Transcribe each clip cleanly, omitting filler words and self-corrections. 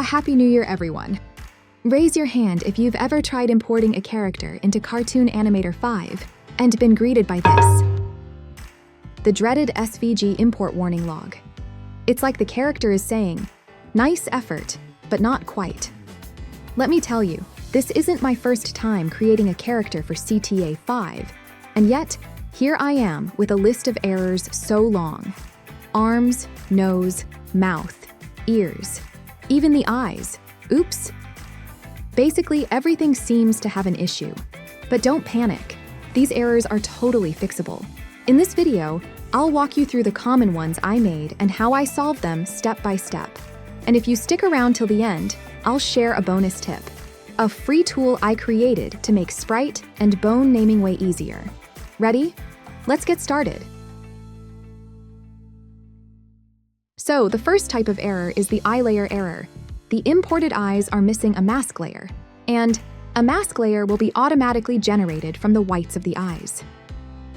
Happy New Year, everyone. Raise your hand if you've ever tried importing a character into Cartoon Animator 5 and been greeted by this. The dreaded SVG import warning log. It's like the character is saying, nice effort, but not quite. Let me tell you, this isn't my first time creating a character for CTA 5, and yet, here I am with a list of errors so long. Arms, nose, mouth, ears, even the eyes. Oops. Basically, everything seems to have an issue. But don't panic. These errors are totally fixable. In this video, I'll walk you through the common ones I made and how I solved them step by step. And if you stick around till the end, I'll share a bonus tip. A free tool I created to make sprite and bone naming way easier. Ready? Let's get started. So, the first type of error is the eye layer error. The imported eyes are missing a mask layer, and a mask layer will be automatically generated from the whites of the eyes.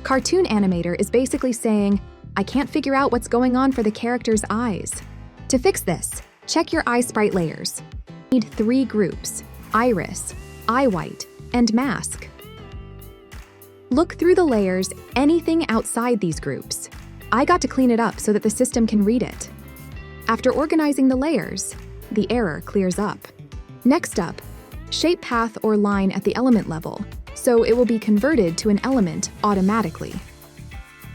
Cartoon Animator is basically saying, I can't figure out what's going on for the character's eyes. To fix this, check your eye sprite layers. You need 3 groups: iris, eye white, and mask. Look through the layers, anything outside these groups. I got to clean it up so that the system can read it. After organizing the layers, the error clears up. Next up, shape path or line at the element level, so it will be converted to an element automatically.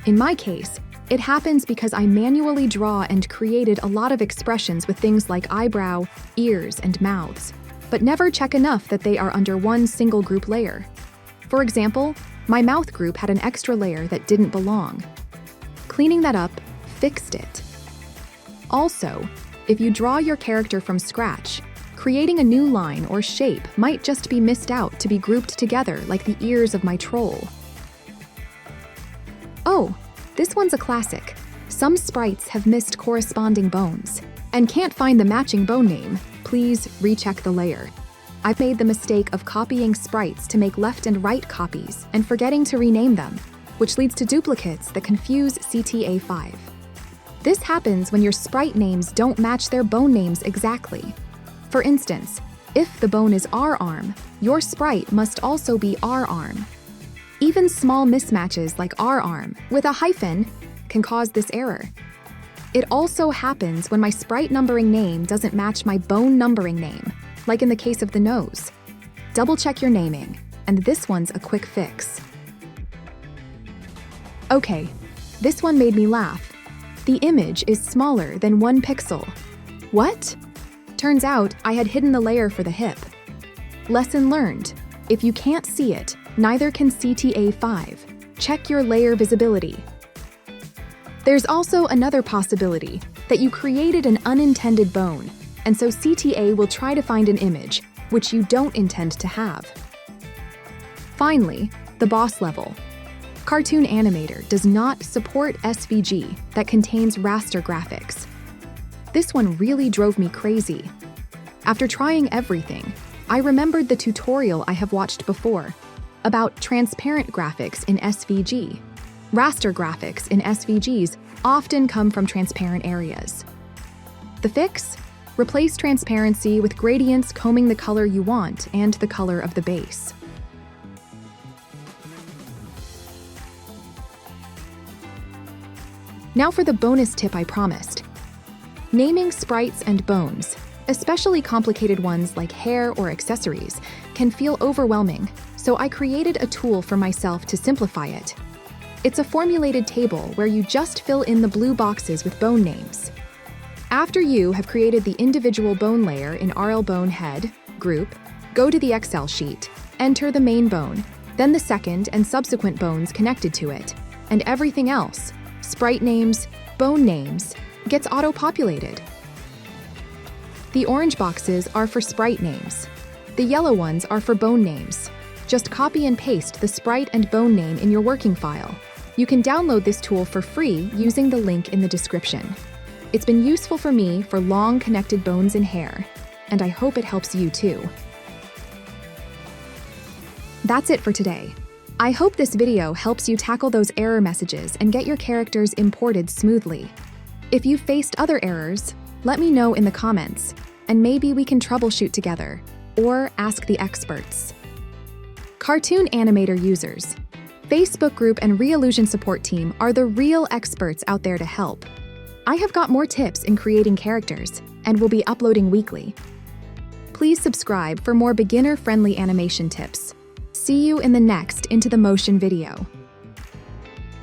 In my case, it happens because I manually draw and created a lot of expressions with things like eyebrow, ears, and mouths, but never check enough that they are under one single group layer. For example, my mouth group had an extra layer that didn't belong. Cleaning that up fixed it. Also, if you draw your character from scratch, creating a new line or shape might just be missed out to be grouped together like the ears of my troll. Oh, this one's a classic. Some sprites have missed corresponding bones and can't find the matching bone name. Please recheck the layer. I've made the mistake of copying sprites to make left and right copies and forgetting to rename them, which leads to duplicates that confuse CTA 5. This happens when your sprite names don't match their bone names exactly. For instance, if the bone is R-arm, your sprite must also be R-arm. Even small mismatches like R-arm with a hyphen can cause this error. It also happens when my sprite numbering name doesn't match my bone numbering name, like in the case of the nose. Double-check your naming, and this one's a quick fix. Okay, this one made me laugh. The image is smaller than 1 pixel. What? Turns out I had hidden the layer for the hip. Lesson learned. If you can't see it, neither can CTA 5. Check your layer visibility. There's also another possibility, that you created an unintended bone, and so CTA will try to find an image, which you don't intend to have. Finally, the boss level. Cartoon Animator does not support SVG that contains raster graphics. This one really drove me crazy. After trying everything, I remembered the tutorial I have watched before about transparent graphics in SVG. Raster graphics in SVGs often come from transparent areas. The fix? Replace transparency with gradients combing the color you want and the color of the base. Now for the bonus tip I promised. Naming sprites and bones, especially complicated ones like hair or accessories, can feel overwhelming, so I created a tool for myself to simplify it. It's a formulated table where you just fill in the blue boxes with bone names. After you have created the individual bone layer in RL Bone Head, Group, go to the Excel sheet, enter the main bone, then the second and subsequent bones connected to it, and everything else, sprite names, bone names, gets auto-populated. The orange boxes are for sprite names. The yellow ones are for bone names. Just copy and paste the sprite and bone name in your working file. You can download this tool for free using the link in the description. It's been useful for me for long connected bones and hair, and I hope it helps you too. That's it for today. I hope this video helps you tackle those error messages and get your characters imported smoothly. If you've faced other errors, let me know in the comments. and maybe we can troubleshoot together or ask the experts. Cartoon Animator users. Facebook group and Reallusion support team are the real experts out there to help. I have got more tips in creating characters and will be uploading weekly. Please subscribe for more beginner-friendly animation tips. See you in the next Into the Motion video.